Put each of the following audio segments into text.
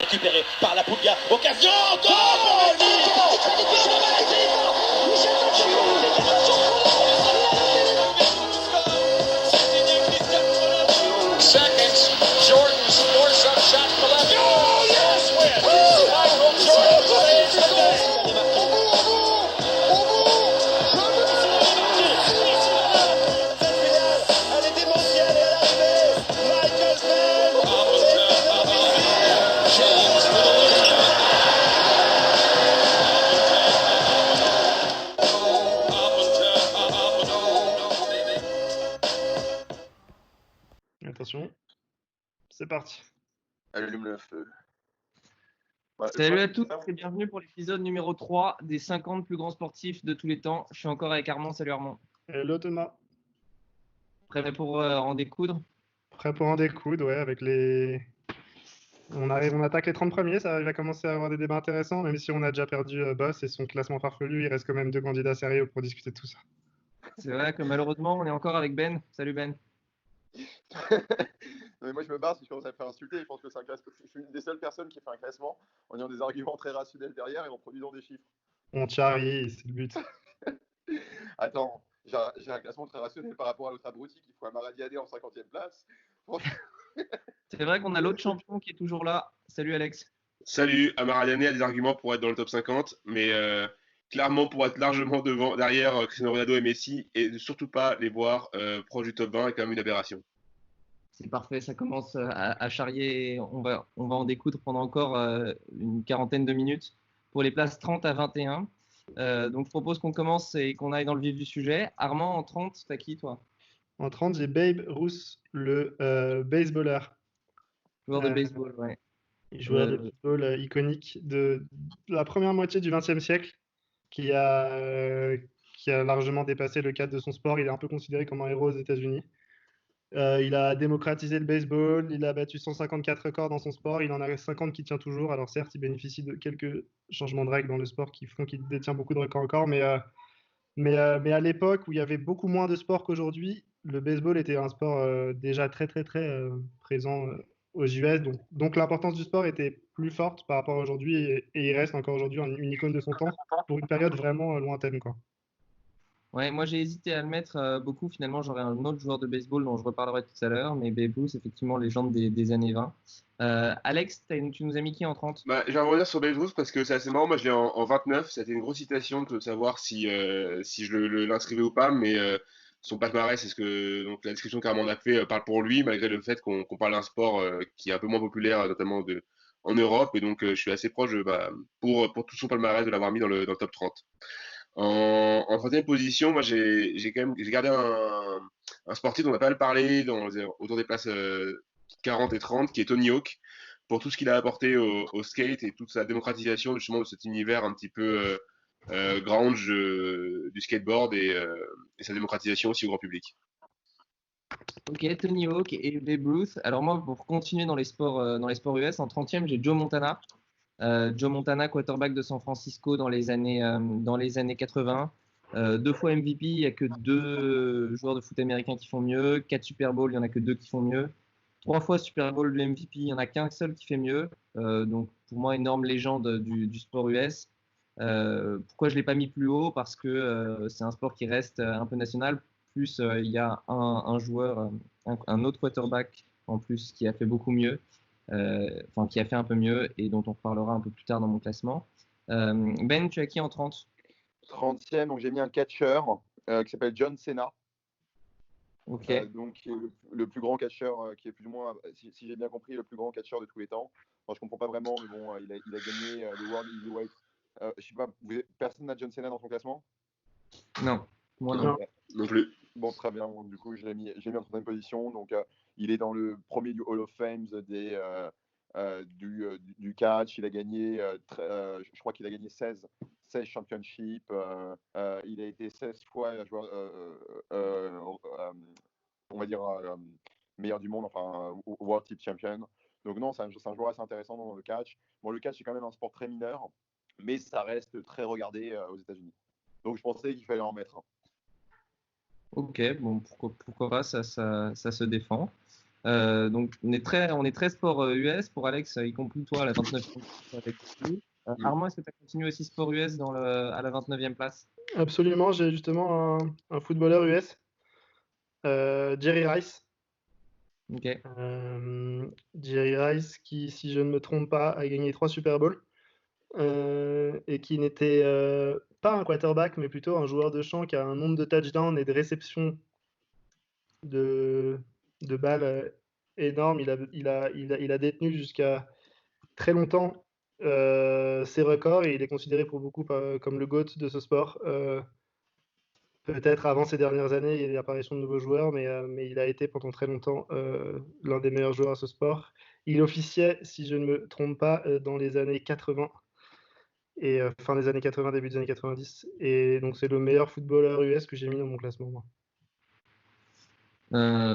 récupéré par la Puglia. Occasion, goal! Seconds, Jordan's force-up shot for left. Oh, yes, win! Michael Jordan saves the day. Elle est démentielle et à l'arrivée, Michael Phelps. James for the lead. Attention, c'est parti. Allume le feu. Salut à tous et bienvenue pour l'épisode numéro 3 des 50 plus grands sportifs de tous les temps. Je suis encore avec Armand. Salut Armand. Hello Thomas. Prêt pour en découdre? Prêt pour en découdre, ouais, avec les... On attaque les 30 premiers, ça va commencer à avoir des débats intéressants, même si on a déjà perdu Boss et son classement farfelu, il reste quand même 2 candidats sérieux pour discuter de tout ça. C'est vrai que malheureusement, on est encore avec Ben. Salut Ben. Non, mais moi je me barre si je commence à me faire insulter. Je pense que c'est un classement. Je suis une des seules personnes qui fait un classement en ayant des arguments très rationnels derrière et en produisant des chiffres. On charrie, c'est le but. Attends, j'ai un classement très rationnel par rapport à l'autre abruti qui faut un Maradiané en 50e place. C'est vrai qu'on a l'autre champion qui est toujours là. Salut Alex. Salut, Amara Yané a des arguments pour être dans le top 50, mais clairement pour être largement derrière Cristiano Ronaldo et Messi, et surtout pas les voir proches du top 20 est quand même une aberration. C'est parfait, ça commence à charrier. On va en découdre pendant encore une quarantaine de minutes pour les places 30 à 21. Donc je propose qu'on commence et qu'on aille dans le vif du sujet. Armand, en 30, t'as qui toi? En 30, j'ai Babe Ruth, le baseballeur. Joueur de baseball, ouais. Joueur de baseball iconique de la première moitié du XXe siècle, qui a largement dépassé le cadre de son sport. Il est un peu considéré comme un héros aux États-Unis. Il a démocratisé le baseball, il a battu 154 records dans son sport, il en a 50 qui tient toujours. Alors certes, il bénéficie de quelques changements de règles dans le sport qui font qu'il détient beaucoup de records encore, mais à l'époque où il y avait beaucoup moins de sport qu'aujourd'hui, le baseball était un sport déjà très présent aux US. Donc l'importance du sport était plus forte par rapport à aujourd'hui et il reste encore aujourd'hui une icône de son temps pour une période vraiment lointaine, quoi. Ouais, moi j'ai hésité à le mettre beaucoup. Finalement, j'aurais un autre joueur de baseball dont je reparlerai tout à l'heure, mais Babe Ruth, effectivement, légende des années 20. Alex, tu nous as mis qui en 30? Je vais revenir sur Babe Ruth parce que c'est assez marrant, moi je l'ai en 29, ça a été une grosse citation de savoir si je l'inscrivais ou pas, mais son palmarès, c'est ce que donc, la description qu'Armand a fait parle pour lui, malgré le fait qu'on parle d'un sport qui est un peu moins populaire, notamment en Europe, et donc je suis assez proche pour tout son palmarès de l'avoir mis dans le top 30. En 30e position, moi j'ai gardé un sportif dont on n'a pas mal parlé autour des places 40 et 30, qui est Tony Hawk, pour tout ce qu'il a apporté au skate et toute sa démocratisation justement de cet univers un petit peu grunge du skateboard et sa démocratisation aussi au grand public. Ok, Tony Hawk et Babe Ruth. Alors moi, pour continuer dans les sports US, en 30e, j'ai Joe Montana. Joe Montana, quarterback de San Francisco dans les années 80. 2 fois MVP, il n'y a que 2 joueurs de foot américains qui font mieux. 4 Super Bowl, il n'y en a que 2 qui font mieux. 3 fois Super Bowl de MVP, il n'y en a qu'un seul qui fait mieux. Donc pour moi, énorme légende du sport US. Pourquoi je ne l'ai pas mis plus haut? Parce que c'est un sport qui reste un peu national. Plus il y a un joueur, un autre quarterback en plus qui a fait beaucoup mieux. Qui a fait un peu mieux et dont on reparlera un peu plus tard dans mon classement. Ben, tu as qui en 30? 30e, donc j'ai mis un catcheur qui s'appelle John Cena. Ok. Donc qui est le plus grand catcheur, qui est plus ou moins, si j'ai bien compris, le plus grand catcheur de tous les temps. Enfin, je comprends pas vraiment, mais bon, il a gagné le World Heavyweight. Je sais pas, personne n'a John Cena dans son classement? Non, moi non. Non plus. Bon, très bien. Donc, du coup, je l'ai mis en 30e position. Donc, il est dans le premier du Hall of Fame du catch. Il a gagné, je crois qu'il a gagné 16 championships. Il a été 16 fois joueur, on va dire, meilleur du monde, enfin, World Team Champion. Donc, non, c'est un joueur assez intéressant dans le catch. Bon, le catch est quand même un sport très mineur, mais ça reste très regardé aux États-Unis. Donc, je pensais qu'il fallait en mettre un. Ok, bon, pourquoi pas, ça se défend. Donc on est très sport US. Pour Alex, y compris toi, à la 29e avec lui. Armand, est-ce que tu as continué aussi sport US à la 29e place? Absolument, j'ai justement un footballeur US, Jerry Rice. Ok. Jerry Rice qui, si je ne me trompe pas, a gagné 3 Super Bowls et qui n'était pas un quarterback, mais plutôt un joueur de champ qui a un nombre de touchdowns et de réceptions de, de balles énorme. Il a détenu jusqu'à très longtemps ses records et il est considéré pour beaucoup comme le GOAT de ce sport. Peut-être avant ces dernières années, il y a eu l'apparition de nouveaux joueurs, mais il a été pendant très longtemps l'un des meilleurs joueurs à ce sport. Il officiait, si je ne me trompe pas, dans les années 80 et fin des années 80, début des années 90. Et donc c'est le meilleur footballeur US que j'ai mis dans mon classement, moi.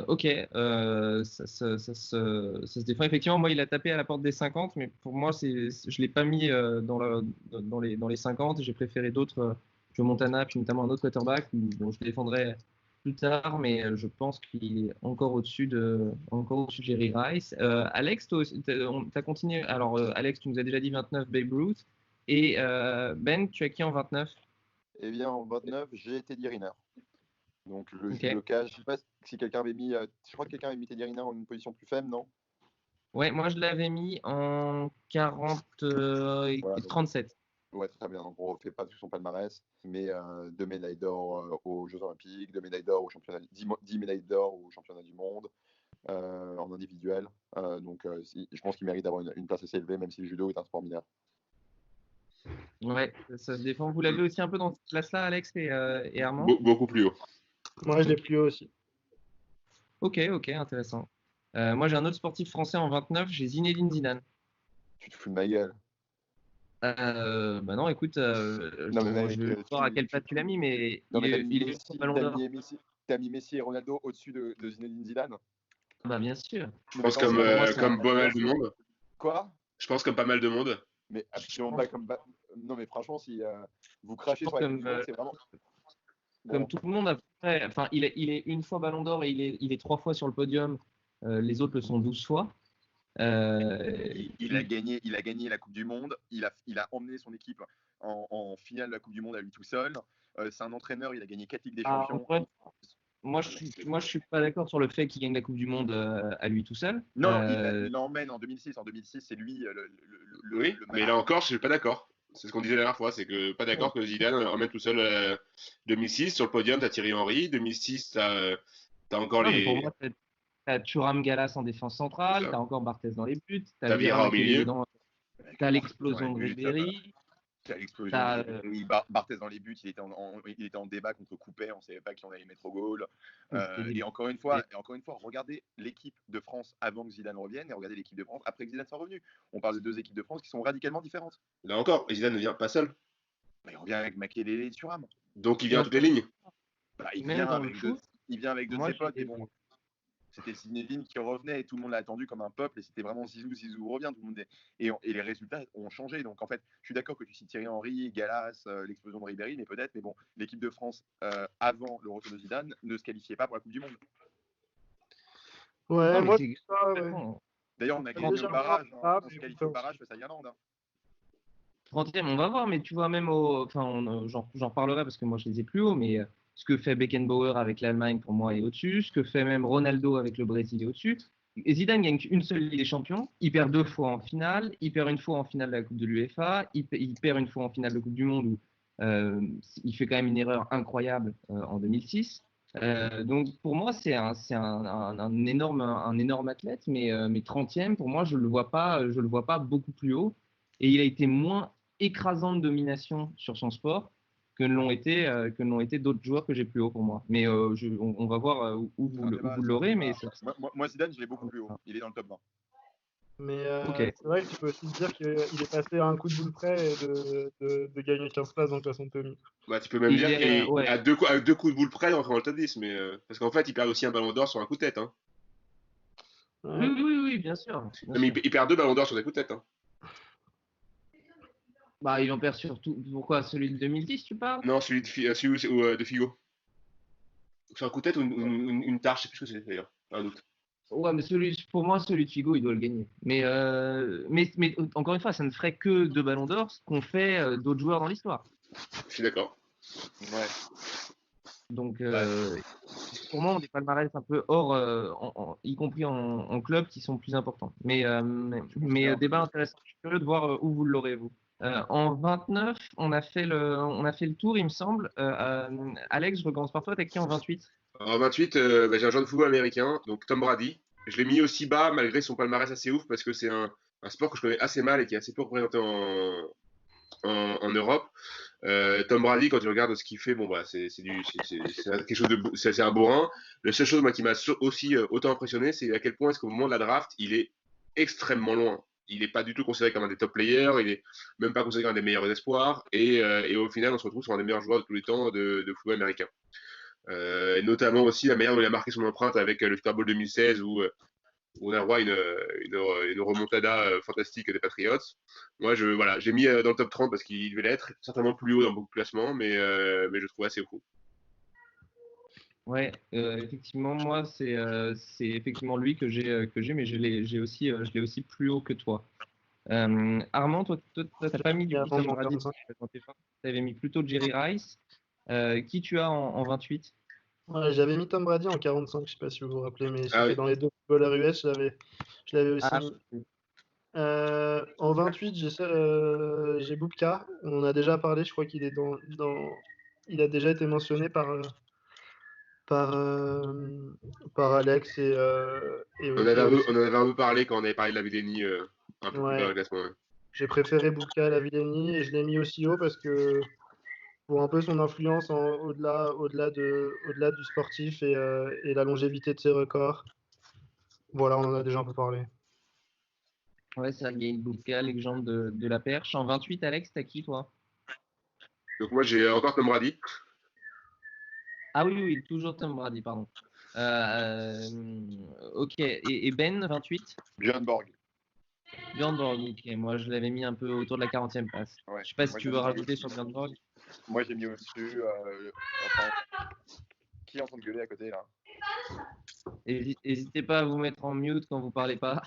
Ok, ça se défend. Effectivement, moi, il a tapé à la porte des 50, mais pour moi, je ne l'ai pas mis dans les 50. J'ai préféré d'autres, Joe Montana, puis notamment un autre quarterback, dont je défendrai plus tard, mais je pense qu'il est encore au-dessus de Jerry Rice. Alex, tu as continué. Alors, Alex, tu nous as déjà dit 29, Babe Ruth. Et Ben, tu as qui en 29? Eh bien, en 29, j'ai Teddy Riner. Donc, le Ok. judoka, je ne sais pas si quelqu'un avait mis. Je crois que quelqu'un avait mis Teddy Riner en une position plus faible, non? Ouais, moi, je l'avais mis en 40, Voilà, donc, 37. ouais, très bien. Donc, on ne refait pas tout son palmarès, mais 2 médailles d'or aux Jeux Olympiques, 2 médailles d'or au championnat, 10 médailles d'or au championnat du monde en individuel. Donc, je pense qu'il mérite d'avoir une place assez élevée, même si le judo est un sport mineur. Ouais, ça se défend. Vous l'avez aussi un peu dans cette classe-là, Alex et Armand? Beaucoup plus haut. Moi, je l'ai plus haut aussi. Ok, intéressant. Moi, j'ai un autre sportif français en 29, j'ai Zinedine Zidane. Tu te fous de ma gueule. Bah non, écoute, Non, mais je mec, vais voir à quelle place tu l'as mis, mais non, mais il est au Ballon d'Or. t'as mis Messi et Ronaldo au-dessus de Zinedine Zidane. Bah bien sûr. Je pense Mais pour moi, c'est comme pas mal de monde. Quoi? Je pense comme pas mal de monde. Mais absolument pas comme. Non, mais franchement, si vous crachez Je sur pense la Coupe du Monde, c'est vraiment. comme Bon, tout le monde après, enfin, il est une fois Ballon d'Or et il est 3 fois sur le podium. Les autres le sont 12 fois. il a gagné la Coupe du Monde. Il a emmené son équipe en finale de la Coupe du Monde à lui tout seul. C'est un entraîneur. Il a gagné 4 Ligues des Champions. Ouais, moi, je suis pas d'accord sur le fait qu'il gagne la Coupe du Monde à lui tout seul. Non, il l'emmène en 2006. En 2006, c'est lui Oui, mais là encore, je suis pas d'accord. C'est ce qu'on disait la dernière fois, c'est que pas d'accord que Zidane emmène tout seul 2006 sur le podium, t'as Thierry Henry, 2006 t'as encore Non, mais les pour moi, t'as Thuram Gallas en défense centrale, t'as encore Barthez dans les buts, t'as t'as Vieira Vieira au qui est milieu. dedans, t'as l'explosion de Ribéry. T'as l'explosion de Ribéry, Barthez dans les buts, il était en débat contre Coupet, on ne savait pas qui on allait mettre au goal. Et encore une fois, regardez l'équipe de France avant que Zidane revienne et regardez l'équipe de France après que Zidane soit revenu. On parle de 2 équipes de France qui sont radicalement différentes. Là encore, Zidane ne vient pas seul. Bah, il revient avec Makelele et Thuram. Donc il vient à toutes les lignes. Bah, il Même vient dans le avec foot, deux de moi, ses potes, mais bon. C'était Zinedine qui revenait et tout le monde l'a attendu comme un peuple et c'était vraiment Zizou revient. Tout le monde et les résultats ont changé. Donc en fait, je suis d'accord que tu cites Thierry Henry, Gallas, l'explosion de Ribéry, mais peut-être. Mais bon, l'équipe de France avant le retour de Zidane ne se qualifiait pas pour la Coupe du Monde. Ouais, non, moi, mais c'est ça, ouais. D'ailleurs, on a gagné Déjà, au barrage. ah, On se qualifie au barrage face à l'Irlande. 30e, on va voir, mais tu vois, même j'en reparlerai parce que moi je les ai plus hauts, mais ce que fait Beckenbauer avec l'Allemagne pour moi est au-dessus, ce que fait même Ronaldo avec le Brésil est au-dessus. Et Zidane gagne une seule Ligue des Champions, il perd 2 fois en finale, il perd une fois en finale de la Coupe de l'UEFA, il perd une fois en finale de la Coupe du Monde où il fait quand même une erreur incroyable en 2006. Donc pour moi c'est un énorme athlète, mais 30e pour moi je le vois pas beaucoup plus haut et il a été moins écrasante domination sur son sport que ne l'ont été d'autres joueurs que j'ai plus haut pour moi. Mais on va voir où vous l'aurez. Mais moi, Zidane, je l'ai beaucoup plus haut. Il est dans le top 20. Mais Ok. c'est vrai que tu peux aussi te dire qu'il est passé à un coup de boule près et de gagner 15 places dans le classement de Tommy. Bah, tu peux même dire ouais. qu'à deux coups de boule près, il rentre dans le top 10. Mais, parce qu'en fait, il perd aussi un ballon d'or sur un coup de tête. Hein. Ouais. Oui, bien sûr. Mais il perd 2 ballons d'or sur des coups de tête. Hein. Bah, il en perd surtout. Pourquoi celui de 2010, tu parles? Non, celui de Figo. Sur un coup de tête ou une tarte, je sais plus ce que c'est d'ailleurs. Un doute. Ouais, mais pour moi, celui de Figo, il doit le gagner. Mais encore une fois, ça ne ferait que 2 ballons d'or, ce qu'ont fait d'autres joueurs dans l'histoire. Je suis d'accord. Ouais. Donc, pour moi, on a des palmarès un peu hors, y compris en club, qui sont plus importants. Mais débat intéressant. Je suis curieux de voir où vous l'aurez, vous. En 29, on a fait le tour, il me semble. Alex, je recommence par toi. T'as qui en 28? En 28, j'ai un joueur de football américain, donc Tom Brady. Je l'ai mis aussi bas malgré son palmarès assez ouf parce que c'est un sport que je connais assez mal et qui est assez peu représenté en Europe. Tom Brady, quand tu regardes ce qu'il fait, bon bah c'est quelque chose de c'est un bourrin. La seule chose moi qui m'a aussi autant impressionné, c'est à quel point est-ce qu'au moment de la draft, il est extrêmement loin. Il n'est pas du tout considéré comme un des top players, il est même pas considéré comme un des meilleurs espoirs, et au final on se retrouve sur un des meilleurs joueurs de tous les temps de football américain. Et notamment aussi la manière dont il a marqué son empreinte avec le Super Bowl 2016 où on a droit à une remontada fantastique des Patriots. Moi, voilà, j'ai mis dans le top 30 parce qu'il devait l'être, certainement plus haut dans beaucoup de classements, mais je trouve assez fou. Ouais, effectivement, moi, c'est effectivement lui que j'ai, mais je l'ai aussi plus haut que toi. Armand, toi, t'as pas mis du coup Tom Brady, t'avais mis plutôt Jerry Rice. Qui tu as en 28? Ouais, j'avais mis Tom Brady en 45, je sais pas si vous vous rappelez, mais Ah c'était oui. dans les deux footballeurs US, je l'avais aussi Ah, mis. En 28, j'ai Boubka. On en a déjà parlé, je crois qu'il est il a déjà été mentionné par, par Alex et On avait aussi. on en avait un peu parlé quand on avait parlé de la Villeni un peu plus bas dans Ouais, le classement. Ouais. j'ai préféré Boubka à la Villeni et je l'ai mis aussi haut parce que pour un peu son influence au-delà du sportif et la longévité de ses records. Voilà, on en a déjà un peu parlé. ouais, Sergei Bubka, légende de la perche. En 28, Alex, t'as qui, toi? Donc moi j'ai encore Tom Brady. Ah oui, oui, toujours Tom Brady, pardon. Ok, et Ben, 28? Björn Borg. Björn Borg, ok. Moi, je l'avais mis un peu autour de la 40e place. Ouais. Je sais pas si Moi, tu j'ai veux mis rajouter au-dessus. sur Björn Borg. Moi, j'ai mis au-dessus. Enfin, qui est en train de gueuler à côté là? N'hésitez pas à vous mettre en mute quand vous parlez pas.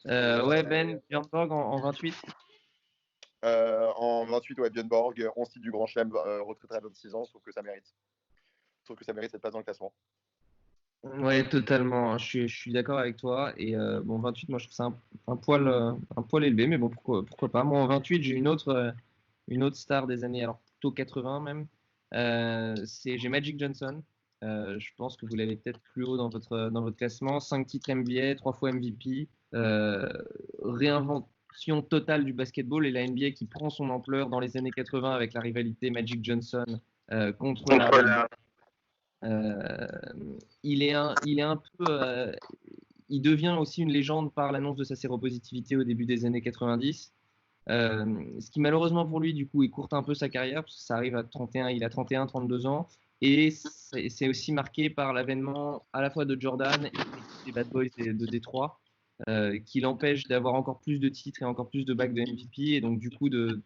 Ouais, Ben, Björn Borg en 28. En 28, ouais, Björn Borg, 11 titres du Grand Chelem, retraité à 26 ans, sauf que ça mérite. Je trouve que ça mérite cette place dans le classement. Ouais, totalement. Je suis d'accord avec toi. Et bon, 28, moi, je trouve ça un poil élevé, mais bon, pourquoi pas. Moi, en 28, j'ai une autre star des années, alors plutôt 80 même. J'ai Magic Johnson. Je pense que vous l'avez peut-être plus haut dans votre classement. 5 titres NBA, 3 fois MVP. Réinvention totale du basketball et la NBA qui prend son ampleur dans les années 80 avec la rivalité Magic Johnson contre la. Euh, il est un peu. Il devient aussi une légende par l'annonce de sa séropositivité au début des années 90. Ce qui malheureusement pour lui, du coup, écourte un peu sa carrière, parce que ça arrive à 31, il a 31, 32 ans. Et c'est aussi marqué par l'avènement à la fois de Jordan et des Bad Boys de Détroit, qui l'empêche d'avoir encore plus de titres et encore plus de bagues de MVP. Et donc, du coup, de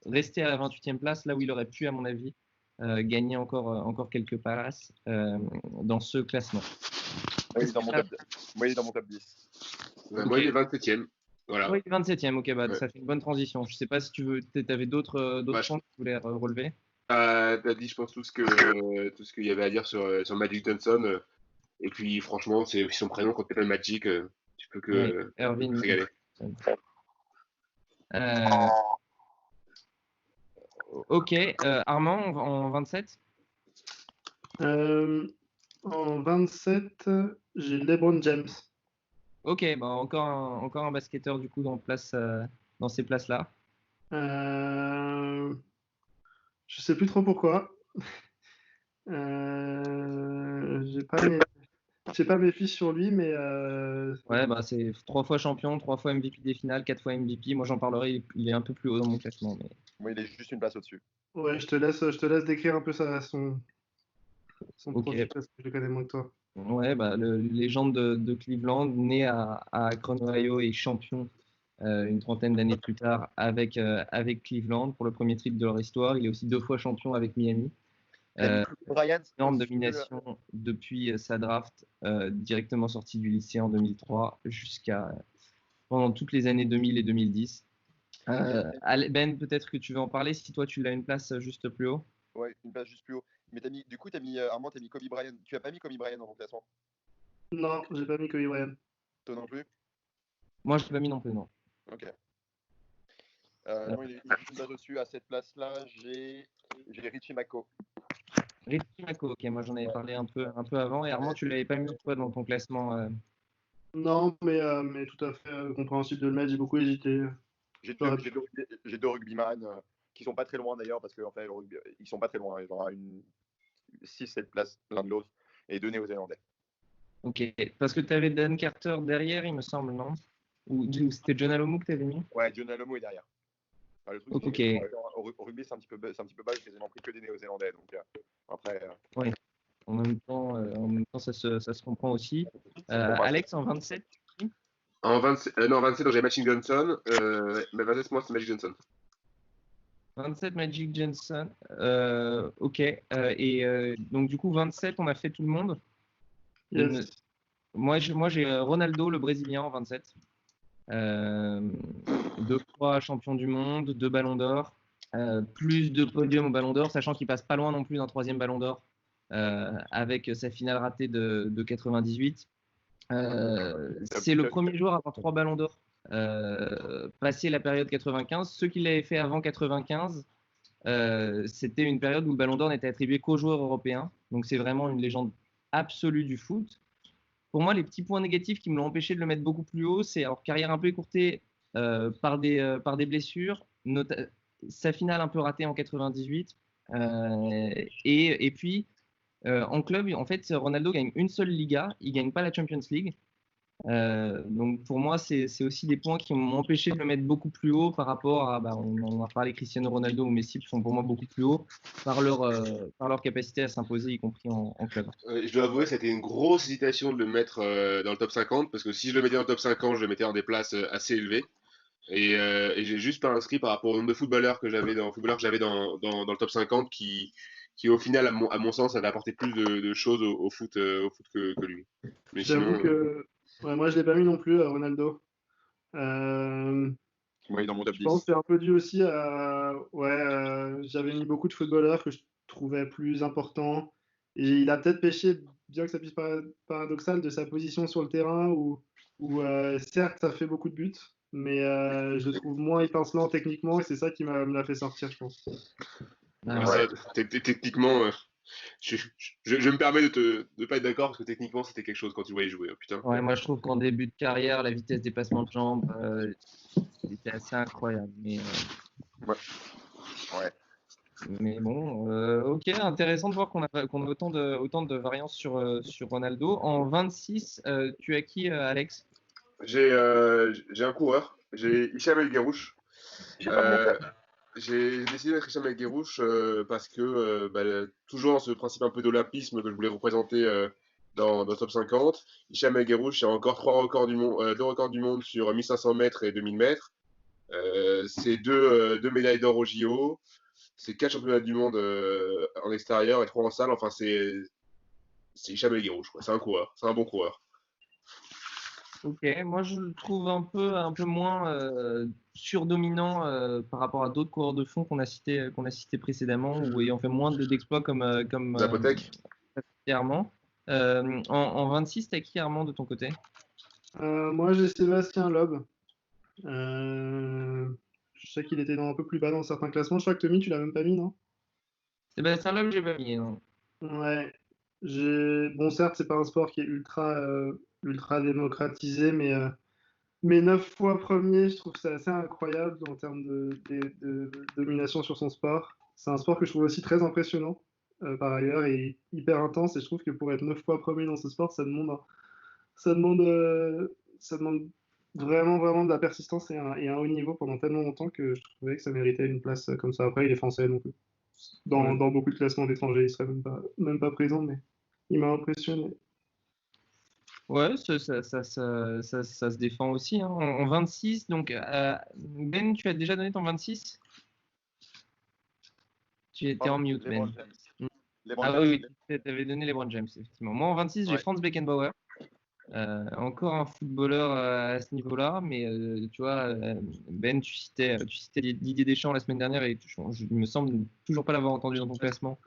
rester à la 28e place, là où il aurait pu, à mon avis, gagner encore quelques places dans ce classement. Moi, il est dans mon top 10. Moi Okay. il est 27e. Voilà. Oui, 27e, ok, bah, Ouais. ça fait une bonne transition. Je sais pas si tu avais d'autres points que tu voulais relever. T'as dit, je pense, tout ce qu'il y avait à dire sur Magic Johnson. Et puis, franchement, c'est son prénom quand tu t'appelles Magic, tu peux que Irving te régaler. Ok, Armand, en 27? En 27, j'ai LeBron James. Ok, bah encore un basketteur du coup dans ces places-là. Je sais plus trop pourquoi. J'ai pas mes fiches sur lui, mais Ouais, bah c'est 3 fois champion, 3 fois MVP des finales, 4 fois MVP. Moi, j'en parlerai, il est un peu plus haut dans mon classement. Mais... Moi, il est juste une place au-dessus. Ouais, je te laisse décrire un peu son Ok. profil parce que je le connais moins que toi. Ouais, bah, légende de Cleveland, né à Akron, Ohio et champion une trentaine d'années plus tard avec Cleveland pour le premier titre de leur histoire. Il est aussi 2 fois champion avec Miami. Euh, Bryant, Énorme est-ce que- domination depuis sa draft, directement sorti du lycée en 2003 jusqu'à pendant toutes les années 2000 et 2010. Ben, peut-être que tu veux en parler si toi tu l'as une place juste plus haut. Ouais, une place juste plus haut. Mais du coup, Armand, t'as mis Kobe Bryant. Tu as pas mis Kobe Bryant dans ton classement? Non, j'ai pas mis Kobe Bryant. Toi non plus? Moi, je l'ai pas mis non plus, non. Ok. Non, il est une place au-dessus. À cette place-là, j'ai Richie McCaw. Richie McCaw, ok, moi j'en avais parlé un peu avant. Et Armand, tu l'avais pas mis toi dans ton classement. Non, mais tout à fait compréhensible de le mettre. J'ai beaucoup hésité. J'ai J'aurais deux rugbyman qui sont pas très loin d'ailleurs, parce qu'en fait, le rugby, ils sont pas très loin. Ils ont à une 6-7 places l'un de l'autre, et deux Néo-Zélandais. Ok, parce que tu avais Dan Carter derrière, il me semble, non? Ou c'était John Alomu que tu avais mis? Ouais, John Alomu est derrière. Enfin, le truc, Ok. c'est au rugby, c'est un petit peu bas. J'ai quasiment pris que des Néo-Zélandais. Donc, après, Oui. En même temps, ça se comprend aussi. moi, Alex, en 27, En 27, non, 27, donc j'ai Magic Johnson. Mais 27, moi, c'est Magic Johnson. 27 Magic Johnson. Ok. Donc, du coup, 27, on a fait tout le monde. Yes. Moi, j'ai Ronaldo, le Brésilien, en 27. 2 fois champion du monde, 2 ballons d'or, plus de podiums au ballon d'or, sachant qu'il passe pas loin non plus d'un 3e ballon d'or avec sa finale ratée de 98. C'est le premier joueur à avoir 3 ballons d'or passé la période 95. Ceux qui l'avaient fait avant 95, c'était une période où le ballon d'or n'était attribué qu'aux joueurs européens. Donc c'est vraiment une légende absolue du foot. Pour moi, les petits points négatifs qui me l'ont empêché de le mettre beaucoup plus haut, c'est alors carrière un peu écourtée par des blessures, sa finale un peu ratée en 98, et puis en club, en fait, Ronaldo gagne une seule Liga, il gagne pas la Champions League. Donc pour moi, c'est aussi des points qui m'ont empêché de le mettre beaucoup plus haut par rapport à, on a parlé Cristiano Ronaldo ou Messi, qui sont pour moi beaucoup plus hauts par leur capacité à s'imposer, y compris en club. Je dois avouer, c'était une grosse hésitation de le mettre dans le top 50, parce que si je le mettais dans le top 50, je le mettais dans des places assez élevées. Et j'ai juste pas inscrit par rapport au nombre de footballeurs que j'avais dans le top 50 qui au final, à mon sens, avait apporté plus de choses au foot que lui. Mais J'avoue sinon, que moi, je l'ai pas mis non plus, Ronaldo. Euh, Oui, dans mon top Je pense 10. que c'est un peu dû aussi à. Ouais, j'avais mis beaucoup de footballeurs que je trouvais plus importants. Et il a peut-être péché, bien que ça puisse paraître paradoxal, de sa position sur le terrain où certes, ça fait beaucoup de buts, mais je le trouve moins étincelant techniquement et c'est ça qui me l'a fait sortir, je pense. Ah, ça, techniquement, je me permets de pas être d'accord, parce que techniquement, c'était quelque chose quand tu le voyais jouer. Oh, putain. Ouais, moi je trouve qu'en début de carrière, la vitesse des placements de jambes, c'était assez incroyable. Ouais. Mais bon, ok, intéressant de voir qu'on a autant de variances sur Ronaldo. En 26, tu as qui, Alex? J'ai un coureur, j'ai Hicham El Guerrouch. J'ai pas mon frère. J'ai décidé d'être Hicham El Guerrouch parce que toujours dans ce principe un peu d'olympisme que je voulais représenter dans le top 50, Hicham El Guerrouch a encore 2 records du monde sur 1500 mètres et 2000 mètres. C'est deux médailles d'or au JO, c'est 4 championnats du monde en extérieur et 3 en salle. Enfin, c'est Hicham El Guerrouch, quoi. C'est un coureur, c'est un bon coureur. Ok, moi je le trouve un peu moins surdominant par rapport à d'autres coureurs de fond qu'on a cités précédemment ou ayant fait moins d'exploits comme Zapotec. Armand. En 26, t'as qui, Armand, de ton côté? Moi, j'ai Sébastien Loeb. Je sais qu'il était un peu plus bas dans certains classements. Je crois que Tommy, tu l'as même pas mis, non? Sébastien Loeb, j'ai pas mis, non. Ouais. Bon, certes, c'est pas un sport qui est ultra démocratisé, mais 9 fois premier, je trouve que c'est assez incroyable en termes de domination sur son sport. C'est un sport que je trouve aussi très impressionnant, par ailleurs, et hyper intense. Et je trouve que pour être 9 fois premier dans ce sport, ça demande, ça demande vraiment, vraiment de la persistance et un haut niveau pendant tellement longtemps que je trouvais que ça méritait une place comme ça. Après, il est français, donc dans beaucoup de classements d'étrangers, il serait même pas présent, mais il m'a impressionné. Ouais, ça se défend aussi, hein. En 26, donc Ben, tu as déjà donné ton 26? Tu étais en mute, Ben. LeBron Ah James. oui, tu avais donné LeBron James, effectivement. Moi, en 26, j'ai Ouais. Franz Beckenbauer. Encore un footballeur à ce niveau-là, mais tu vois, Ben, tu citais Didier Deschamps la semaine dernière et il me semble toujours pas l'avoir entendu dans ton classement.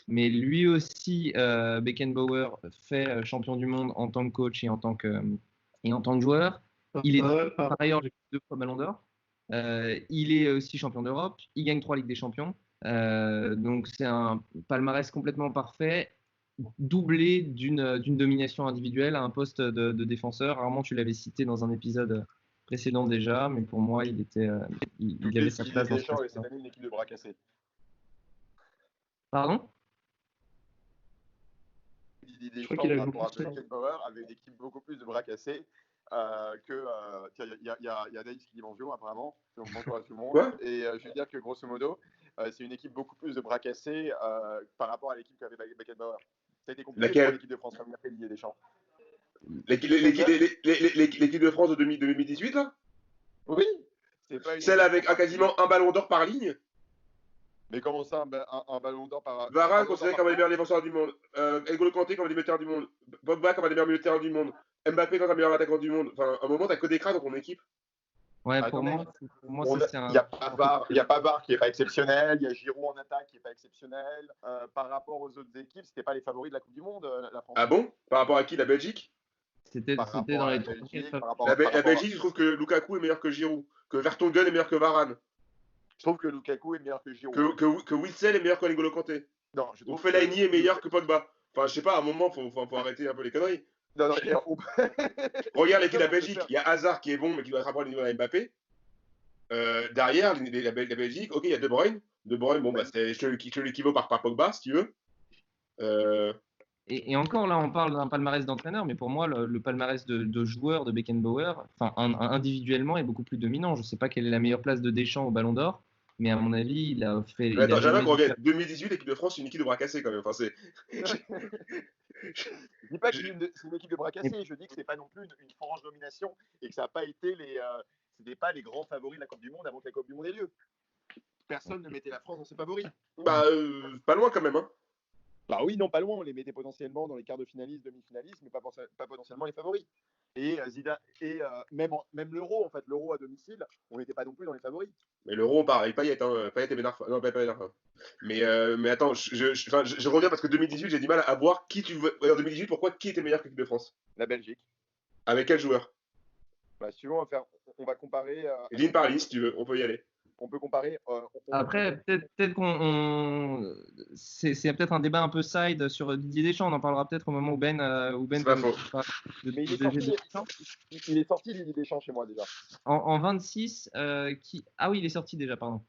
Mais lui aussi, Beckenbauer fait champion du monde en tant que coach et en tant que joueur. Il est par ailleurs 2 fois Ballon d'Or. Il est aussi champion d'Europe. Il gagne 3 Ligues des Champions. Donc c'est un palmarès complètement parfait, doublé d'une domination individuelle à un poste de défenseur. Rarement tu l'avais cité dans un épisode précédent déjà, mais pour moi il avait sa Didier place dans ce Deschamps et classement. cette année une équipe de bras cassés. Pardon? Didier Je crois Deschamps qu'il a par rapport à beaucoup de Beckenbauer avait une équipe beaucoup plus de bras cassés que. Tiens, il y a Daïs qui dit bonjour apparemment. Donc, bonjour à tout le monde. Quoi? Et je veux dire que grosso modo, c'est une équipe beaucoup plus de bras cassés par rapport à l'équipe qu'avait Beckenbauer. Ça a été compliqué Laquelle? pour l'équipe de France comme l'a fait Didier Deschamps. L'équipe de 2018, là? Oui, c'est pas une Celle équipe avec quasiment un ballon d'or par ligne? Mais comment ça, un ballon d'or par. Varane un considéré ballon comme un d'or des meilleurs défenseurs du monde. N'Golo Kanté comme un des meilleurs du monde. Pogba comme un des meilleurs militaires du monde. Mbappé comme un des meilleurs attaquants du monde. Enfin, à un moment, t'as que des crades dans ton équipe. Ouais, Attends, pour mais moi ça c'est Il n'y a pas Var qui n'est pas exceptionnel, il y a Giroud en attaque qui n'est pas exceptionnel. Par rapport aux autres équipes, c'était pas les favoris de la Coupe du Monde, la France. Ah bon? Par rapport à qui? La Belgique? C'était Par rapport dans à les la 3 Belgique, par rapport La, à- par la rapport à- Belgique, je trouve que Lukaku est meilleur que Giroud. Que Vertonghen est meilleur que Varane. Je trouve que Lukaku est meilleur que Giroud. Que Witsel est meilleur que N'Golo Kanté. Non, je Ou trouve Fellaini est meilleur que Pogba. Enfin, je sais pas, à un moment, faut arrêter un peu les conneries. Non, Regarde l'équipe de la Belgique. Il y a Hazard qui est bon, mais qui doit rattraper le niveau de Mbappé. Derrière, la Belgique, ok, il y a De Bruyne. De Bruyne, bon, bah, je l'équivaut par Pogba, si tu veux. Et encore là, on parle d'un palmarès d'entraîneur, mais pour moi, le palmarès de joueur de Beckenbauer, enfin individuellement, est beaucoup plus dominant. Je sais pas quelle est la meilleure place de Deschamps au Ballon d'Or, mais à mon avis, il a fait. Mais attends, il a j'aimerais jamais qu'on dû revienne. 2018, l'équipe de France, c'est une équipe de bras cassés quand même. Enfin, c'est. Je dis pas que c'est une équipe de bras cassés, je dis que c'est pas non plus une franche domination et que ça n'a pas été c'était pas les grands favoris de la Coupe du Monde avant que la Coupe du Monde ait lieu. Personne ne mettait la France dans ses favoris. Bah, pas loin quand même. Hein. Bah oui, non, pas loin. On les mettait potentiellement dans les quarts de finalistes, demi-finalistes, mais pas potentiellement les favoris. Et Zidane, même l'Euro, en fait, l'Euro à domicile, on n'était pas non plus dans les favoris. Mais l'Euro, pareil, Payet, hein. Payet et Ben Arfa. Non, pas Ben Arfa. Mais attends, je reviens parce que 2018, j'ai du mal à voir qui tu veux. En 2018, pourquoi qui était meilleur que l'équipe de France? La Belgique. Avec quel joueur? Bah, si tu veux, on va comparer. Ligne par ligne, si tu veux, on peut y aller. On peut comparer. Après, peut-être c'est peut-être un débat un peu side sur Didier Deschamps. On en parlera peut-être au moment où Ben. C'est pas faux. Mais il est sorti Didier Deschamps chez moi déjà. En 26, ah oui, il est sorti déjà, pardon.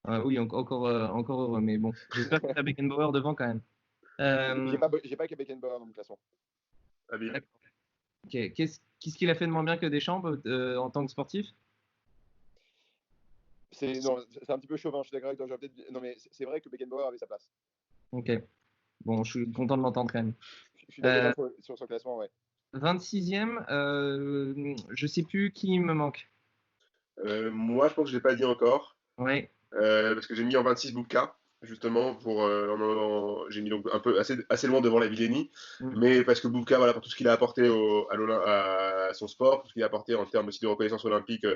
Oui, encore heureux, mais bon, j'espère que tu as Beckenbauer devant quand même. J'ai pas que Beckenbauer dans mon classement. Ah bien. Ok. Qu'est-ce qu'il a fait de moins bien que Deschamps en tant que sportif? C'est un petit peu chauvin, je suis d'accord avec toi. Non, mais c'est vrai que Beckenbauer avait sa place. Ok. Bon, je suis content de l'entendre quand même. Je suis d'accord sur son classement, ouais. 26e, je sais plus qui me manque. Moi, je pense que je l'ai pas dit encore. Ouais. Parce que j'ai mis en 26 Boubka, justement, j'ai mis donc un peu assez loin devant la Villénie, mais parce que Boubka, voilà, pour tout ce qu'il a apporté à son sport, tout ce qu'il a apporté en termes aussi de reconnaissance olympique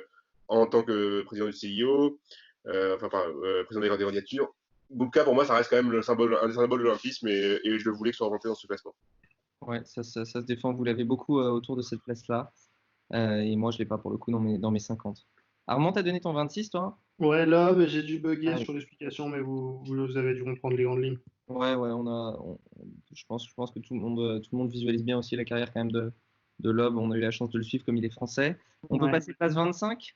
en tant que président du CIO, président des candidatures. Boubka, pour moi, ça reste quand même un des symboles de l'olympisme et je le voulais que soit rentré dans ce classement. Ouais, ça se défend. Vous l'avez beaucoup autour de cette place-là. Et moi, je ne l'ai pas pour le coup dans mes 50. Armand, t'as donné ton 26, toi? Ouais, là, j'ai dû bugger sur l'explication, mais vous avez dû comprendre les grandes lignes. Ouais, je pense que tout le monde visualise bien aussi la carrière quand même de Lob. On a eu la chance de le suivre comme il est français. On peut passer place 25?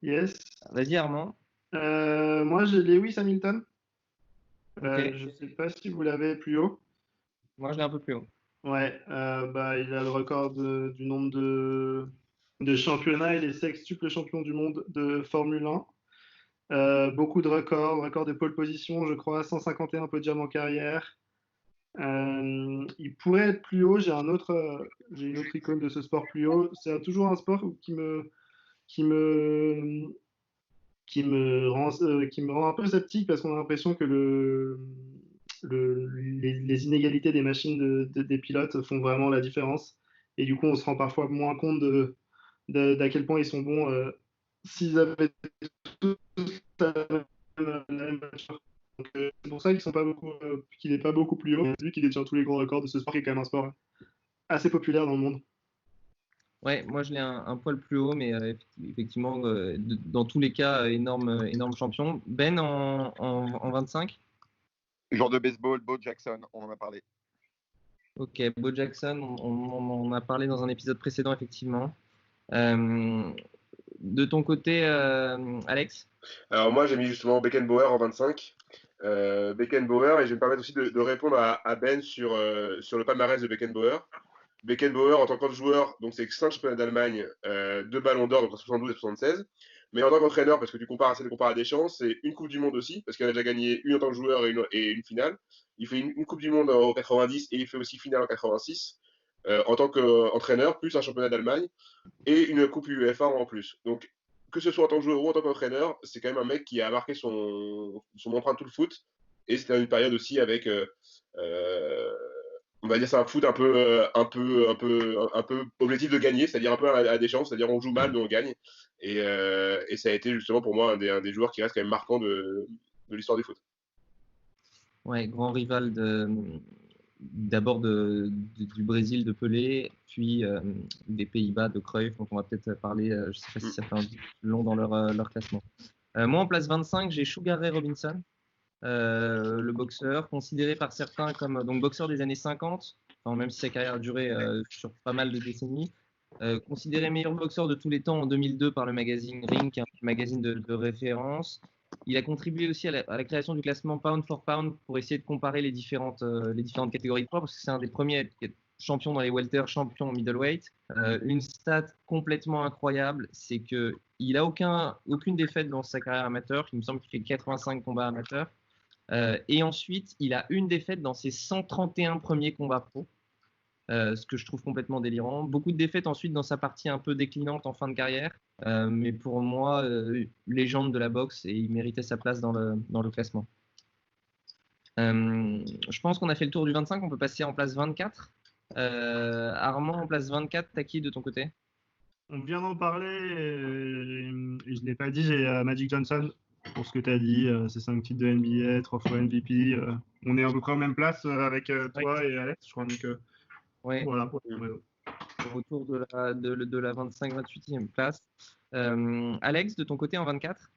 Yes. Vas-y, Armand. Moi, j'ai Lewis Hamilton. Okay. Je sais pas si vous l'avez plus haut. Moi, je l'ai un peu plus haut. Ouais, il a le record du nombre de championnats. Il est sextuple champion du monde de Formule 1. Beaucoup de records de pole position, je crois, 151 podiums en carrière. Il pourrait être plus haut. J'ai une autre icône de ce sport plus haut. C'est toujours un sport qui me rend un peu sceptique parce qu'on a l'impression que les inégalités des machines des pilotes font vraiment la différence. Et du coup, on se rend parfois moins compte d'à quel point ils sont bons s'ils avaient tous la même voiture. Donc, c'est pour ça qu'il n'est pas beaucoup plus haut, vu qu'il détient tous les grands records de ce sport qui est quand même un sport assez populaire dans le monde. Ouais, moi je l'ai un poil plus haut, mais effectivement, dans tous les cas, énorme champion. Ben en 25. Joueur de baseball, Bo Jackson, on en a parlé. Ok, Bo Jackson, on en a parlé dans un épisode précédent, effectivement. De ton côté, Alex? Alors moi, j'ai mis justement Beckenbauer en 25. Beckenbauer, et je vais me permettre aussi de répondre à Ben sur le palmarès de Beckenbauer. Beckenbauer, en tant que joueur, donc c'est 5 championnats d'Allemagne, 2 ballons d'or, donc en 72 et 76. Mais en tant qu'entraîneur, parce que tu compares à Deschamps, c'est une Coupe du Monde aussi, parce qu'il a déjà gagné une en tant que joueur et une finale. Il fait une Coupe du Monde en 90 et il fait aussi finale en 86. En tant qu'entraîneur, plus un championnat d'Allemagne et une Coupe UEFA en plus. Donc, que ce soit en tant que joueur ou en tant qu'entraîneur, c'est quand même un mec qui a marqué son empreinte tout le foot. Et c'était une période aussi avec, on va dire, c'est un foot un peu objectif de gagner, c'est-à-dire un peu à Deschamps, c'est-à-dire on joue mal mais on gagne. Et ça a été justement pour moi un des joueurs qui reste quand même marquant de l'histoire du foot. Ouais, grand rival d'abord du Brésil de Pelé, puis des Pays-Bas de Cruyff, dont on va peut-être parler, je ne sais pas si ça fait un peu long dans leur classement. Moi, en place 25, j'ai Sugar Ray Robinson, le boxeur, considéré par certains comme donc boxeur des années 50, enfin, même si sa carrière a duré sur pas mal de décennies, considéré meilleur boxeur de tous les temps en 2002 par le magazine Ring, qui est un magazine de référence. Il a contribué aussi à la création du classement Pound for Pound pour essayer de comparer les différentes catégories de poids, parce que c'est un des premiers à être champion dans les welter, champion en middleweight. Une stat complètement incroyable, c'est qu'il n'a aucune défaite dans sa carrière amateur. Il me semble qu'il fait 85 combats amateurs. Et ensuite, il a une défaite dans ses 131 premiers combats pro. Ce que je trouve complètement délirant. Beaucoup de défaites ensuite dans sa partie un peu déclinante en fin de carrière. Mais pour moi, légende de la boxe, et il méritait sa place dans le classement. Je pense qu'on a fait le tour du 25, on peut passer en place 24. Armand, en place 24, t'as qui de ton côté? On vient d'en parler et je ne l'ai pas dit, j'ai Magic Johnson pour ce que tu as dit, c'est 5 titres de NBA, 3 fois MVP. On est à peu près en même place avec toi et Alex, je crois. Donc, Ouais. voilà. Autour de la 25-28e place. Alex, de ton côté en 24?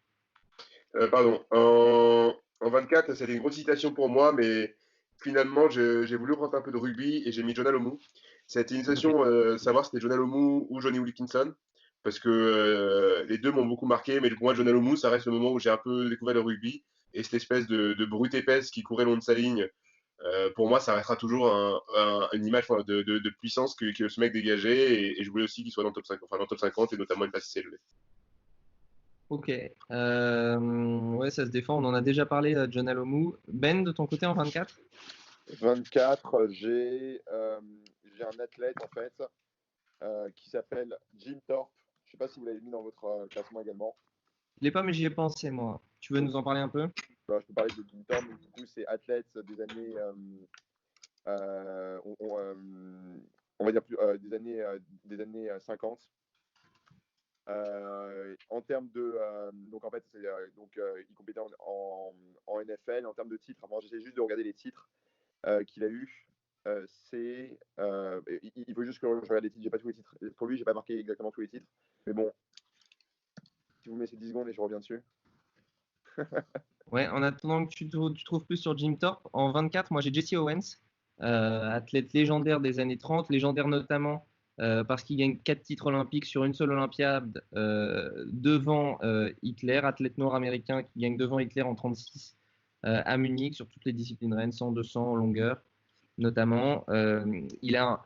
Pardon. En 24, c'était une grosse citation pour moi, mais finalement, j'ai voulu rentrer un peu de rugby et j'ai mis John Alomou. C'était une citation, savoir si c'était John Alomou ou Johnny Wilkinson, parce que les deux m'ont beaucoup marqué, mais pour moi, John Alomou, ça reste le moment où j'ai un peu découvert le rugby, et cette espèce de brute épaisse qui courait le long de sa ligne, pour moi, ça restera toujours une image de puissance que ce mec dégageait, et je voulais aussi qu'il soit dans le top 50, enfin dans le top 50, et notamment une place assez élevée. Ok. Ouais, ça se défend. On en a déjà parlé à John Alomou. Ben, de ton côté en 24? 24, j'ai un athlète en fait qui s'appelle Jim Thorpe. Je ne sais pas si vous l'avez mis dans votre classement également. Je l'ai pas, mais j'y ai pensé, moi. Tu veux nous en parler un peu? Je peux parler de Jim Thorpe, mais du coup, c'est athlète des années, on va dire des années 50. En termes de. Donc, en fait, il compétait en NFL. En termes de titres, avant, j'essaie juste de regarder les titres qu'il a eu. Il faut juste que je regarde les titres. J'ai pas tous les titres. Pour lui, j'ai pas marqué exactement tous les titres. Mais bon, si vous me laissez 10 secondes et je reviens dessus. Ouais, en attendant que tu trouves plus sur Jim Thorpe, en 24, moi j'ai Jesse Owens, athlète légendaire des années 30, légendaire notamment parce qu'il gagne 4 titres olympiques sur une seule Olympiade devant Hitler, athlète nord-américain qui gagne devant Hitler en 36 à Munich sur toutes les disciplines rennes, 100, 200, longueur notamment. Il a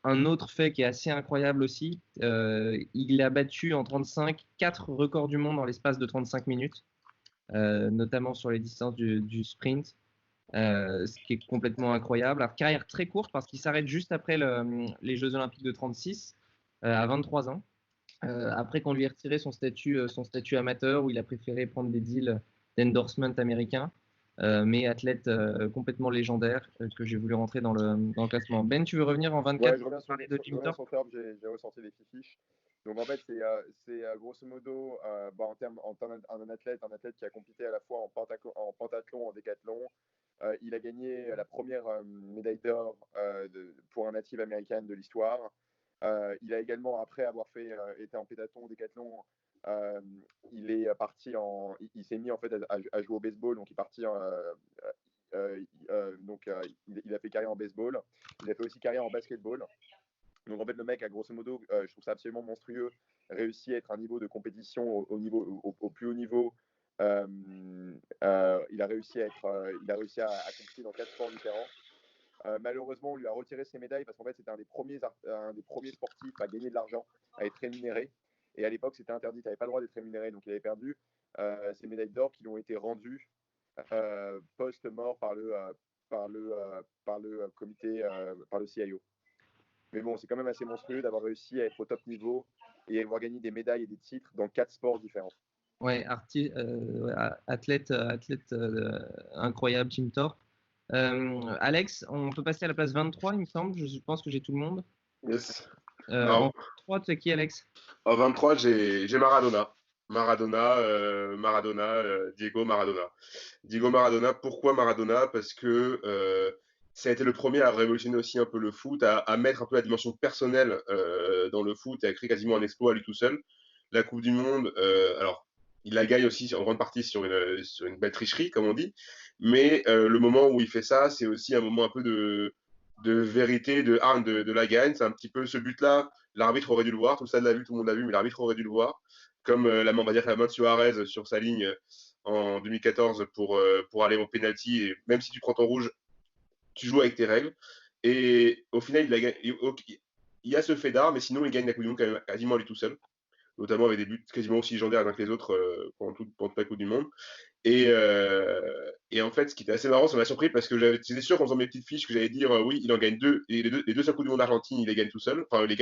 un autre fait qui est assez incroyable aussi. Il a battu en 35 4 records du monde dans l'espace de 35 minutes. Notamment sur les distances du sprint, ce qui est complètement incroyable. Alors, carrière très courte parce qu'il s'arrête juste après les Jeux Olympiques de 36, à 23 ans. Après qu'on lui ait retiré son statut amateur, où il a préféré prendre des deals d'endorsement américain. mais athlète complètement légendaire que j'ai voulu rentrer dans le classement. Ben, tu veux revenir en 24 je reviens sur, parler de je Jim reviens Thorpe? sur Thorpe, j'ai ressorti les fiches. Donc en fait, c'est grosso modo en termes un athlète qui a compété à la fois en pentathlon, en décathlon. Il a gagné la première médaille d'or pour un natif américain de l'histoire. Il a également, après avoir été en pétathlon, décathlon, il est parti il s'est mis en fait à jouer au baseball, donc il est parti il a fait carrière en baseball. Il a fait aussi carrière en basketball. Donc en fait, le mec a grosso modo, je trouve ça absolument monstrueux, réussi à être à un niveau de compétition au plus haut niveau. Il a réussi à compétir dans 4 sports différents. Malheureusement, on lui a retiré ses médailles parce qu'en fait, c'était un des premiers sportifs à gagner de l'argent, à être rémunéré. Et à l'époque, c'était interdit, tu n'avais pas le droit d'être rémunéré, donc il avait perdu ses médailles d'or qui lui ont été rendues post-mort par le comité, par le CIO. Mais bon, c'est quand même assez monstrueux d'avoir réussi à être au top niveau et avoir gagné des médailles et des titres dans 4 sports différents. Ouais, athlète incroyable, Jim Thorpe. Alex, on peut passer à la place 23, il me semble. Je pense que j'ai tout le monde. Yes. En 23, tu as qui, Alex? En 23, j'ai Maradona. Diego Maradona. Diego Maradona, pourquoi Maradona? Parce que ça a été le premier à révolutionner aussi un peu le foot, à mettre un peu la dimension personnelle dans le foot et à créer quasiment un exploit à lui tout seul. La Coupe du Monde, alors il la gagne aussi en grande partie sur une belle tricherie, comme on dit, mais le moment où il fait ça, c'est aussi un moment un peu de vérité, de la gagne. C'est un petit peu ce but-là, l'arbitre aurait dû le voir, tout ça l'a vu, tout le monde l'a vu, mais l'arbitre aurait dû le voir. Comme on va dire la main de Suarez sur sa ligne en 2014 pour aller au penalty, et même si tu prends ton rouge, tu joues avec tes règles. Et au final, il y a ce fait d'art, mais sinon, il gagne la Coupe du Monde quand même quasiment lui tout seul, notamment avec des buts quasiment aussi légendaires l'un que les autres pendant toute la Coupe du Monde. Et en fait, ce qui était assez marrant, ça m'a surpris parce que j'étais sûr qu'en faisant mes petites fiches que j'allais dire oui, il en gagne deux, et les deux seules Coupe du Monde d'Argentine, il les gagne tout seul, enfin il les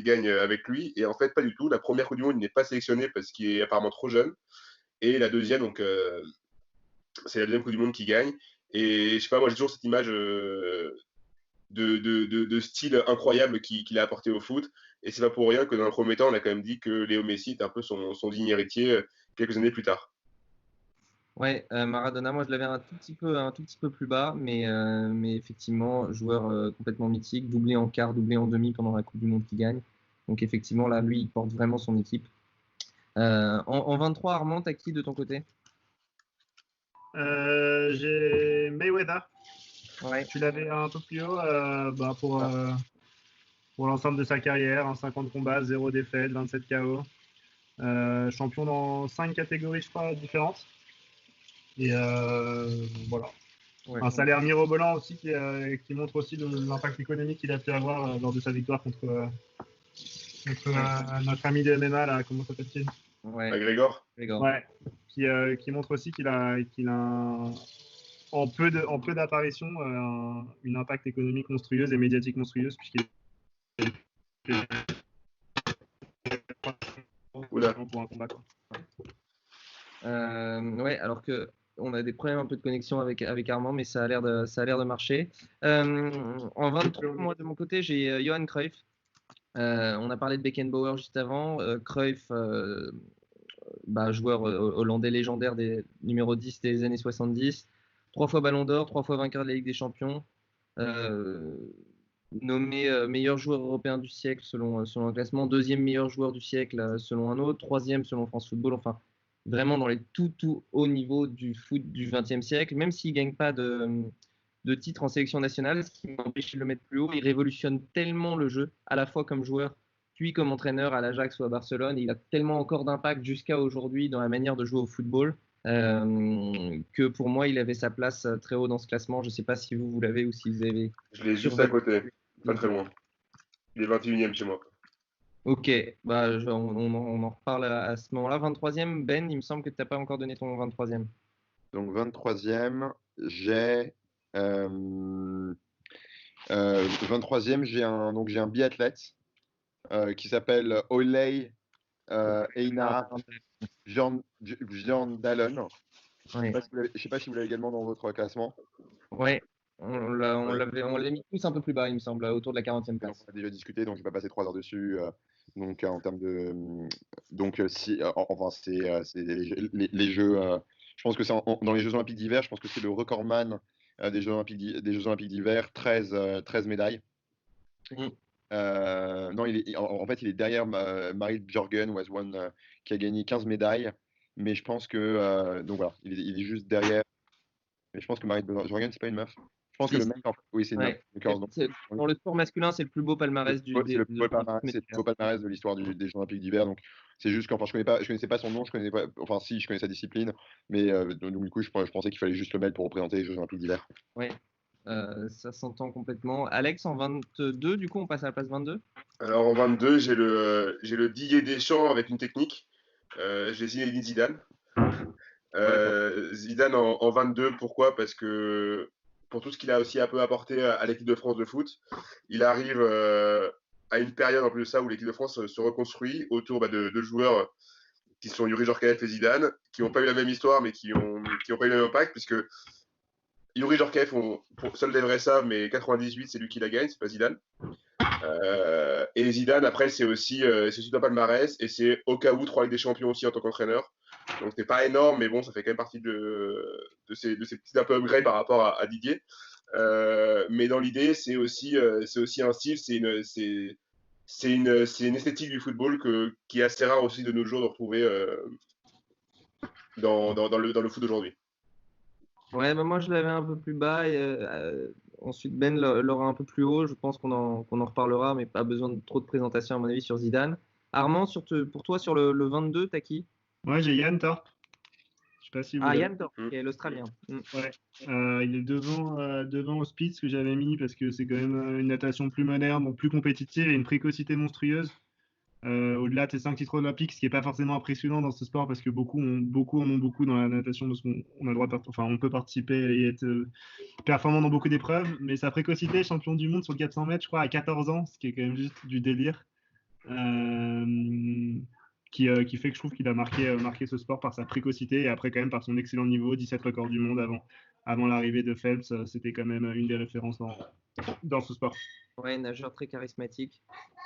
gagne avec lui, et en fait pas du tout. La première Coupe du Monde, il n'est pas sélectionné parce qu'il est apparemment trop jeune, et la deuxième, donc c'est la deuxième Coupe du Monde qui gagne. Et je sais pas, moi j'ai toujours cette image de style incroyable qu'il a apporté au foot, et c'est pas pour rien que dans le premier temps, on a quand même dit que Léo Messi était un peu son digne héritier quelques années plus tard. Ouais, Maradona, moi je l'avais un tout petit peu plus bas, mais effectivement, joueur complètement mythique, doublé en quart, doublé en demi pendant la Coupe du Monde qui gagne. Donc effectivement, là, lui, il porte vraiment son équipe. En 23, Armand, t'as qui de ton côté? J'ai Mayweather. Ouais. Tu l'avais un peu plus haut pour l'ensemble de sa carrière, 50 combats, 0 défaite, 27 KO. Champion dans 5 catégories, je crois, différentes. Et voilà. Ouais. Un salaire mirobolant aussi qui montre aussi l'impact économique qu'il a pu avoir lors de sa victoire contre notre ami de MMA, là, comment s'appelle-t-il? Ouais. Grégor. Ouais. Qui montre aussi qu'il a en peu d'apparitions une impact économique monstrueuse et médiatique monstrueuse, puisqu'il Oula. pour un combat, quoi. Ouais, alors que on a des problèmes un peu de connexion avec Armand, mais ça a l'air de marcher. En 23, moi de mon côté, j'ai Johan Cruyff. On a parlé de Beckenbauer juste avant. Cruyff, joueur hollandais légendaire des numéro 10 des années 70. 3 fois Ballon d'Or, 3 fois vainqueur de la Ligue des Champions. Nommé meilleur joueur européen du siècle selon un classement, deuxième meilleur joueur du siècle selon un autre, troisième selon France Football, enfin vraiment dans les tout hauts niveaux du foot du XXe siècle, même s'il ne gagne pas de titre en sélection nationale, ce qui m'empêche de le mettre plus haut. Il révolutionne tellement le jeu, à la fois comme joueur, puis comme entraîneur à l'Ajax ou à Barcelone. Il a tellement encore d'impact jusqu'à aujourd'hui dans la manière de jouer au football que pour moi, il avait sa place très haut dans ce classement. Je ne sais pas si vous l'avez ou si vous avez... Je l'ai juste à côté, pas très loin. Il est 21e chez moi. Ok, on en reparle à ce moment-là. 23e, Ben, il me semble que tu n'as pas encore donné ton 23e. Donc 23e, j'ai 23e, j'ai un biathlète qui s'appelle Ole Einar Bjørndalen. Ouais. Je sais pas si vous l'avez également dans votre classement. Ouais. On l'a mis tous un peu plus bas, il me semble, autour de la 40e place. On a déjà discuté, donc je vais pas passer 3 heures dessus. Donc en termes de, si, enfin c'est les jeux. Je pense que c'est dans les Jeux Olympiques d'hiver. Je pense que c'est le recordman des Jeux Olympiques d'hiver, 13 médailles. Mm. Non, en fait, il est derrière Marit Bjørgen, qui a gagné 15 médailles. Mais je pense que donc voilà, il est juste derrière. Mais je pense que Marit Bjørgen, c'est pas une meuf. Je pense que le Si, mec, oui, c'est une meuf. ouais. D'accord, donc, Dans le sport masculin, c'est le plus beau palmarès c'est le plus beau palmarès de l'histoire des Jeux Olympiques d'hiver. Donc, c'est juste qu'enfin, je connaissais pas son nom, je connaissais pas, enfin, si, je connais sa discipline, mais donc, du coup, je pensais qu'il fallait juste le mettre pour représenter les Jeux Olympiques d'hiver. Ouais. Ça s'entend complètement. Alex, en 22, du coup, on passe à la place 22. Alors en 22, j'ai le Didier Deschamps avec une technique. J'ai Zinedine Zidane. Zidane en 22, pourquoi? Parce que pour tout ce qu'il a aussi un peu apporté à l'équipe de France de foot, il arrive à une période en plus de ça où l'équipe de France se reconstruit autour de joueurs qui sont Yuri Djorkaeff et Zidane, qui n'ont pas eu la même histoire mais qui ont pas eu le même impact, puisque Yuri Djorkaeff, seuls les vrais savent, mais 98 c'est lui qui la gagne, c'est pas Zidane. Et Zidane, après, c'est aussi un palmarès, et c'est au cas où 3 Ligues des Champions aussi en tant qu'entraîneur. Donc c'est pas énorme, mais bon, ça fait quand même partie de ces petits un peu upgrades par rapport à Didier. Mais dans l'idée, c'est aussi un style, c'est une esthétique du football qui est assez rare aussi de nos jours de retrouver dans le foot d'aujourd'hui. Ouais, bah moi je l'avais un peu plus bas. Ensuite, Ben l'aura un peu plus haut. Je pense qu'on en reparlera, mais pas besoin de trop de présentation, à mon avis, sur Zidane. Armand, pour toi, sur le 22, t'as qui? Ouais, j'ai Yann Thorpe. Je sais pas si vous l'avez. Yann Thorpe, qui est l'Australien. Ouais. Il est devant Hospice que j'avais mis parce que c'est quand même une natation plus moderne, donc plus compétitive et une précocité monstrueuse. Au-delà de ses 5 titres olympiques, ce qui n'est pas forcément impressionnant dans ce sport parce que beaucoup en ont beaucoup dans la natation parce qu'on a le droit on peut participer et être performant dans beaucoup d'épreuves, mais sa précocité, champion du monde sur le 400 mètres, je crois, à 14 ans, ce qui est quand même juste du délire, qui fait que je trouve qu'il a marqué ce sport par sa précocité et après quand même par son excellent niveau, 17 records du monde avant l'arrivée de Phelps, c'était quand même une des références dans ce sport. Ouais, nageur très charismatique.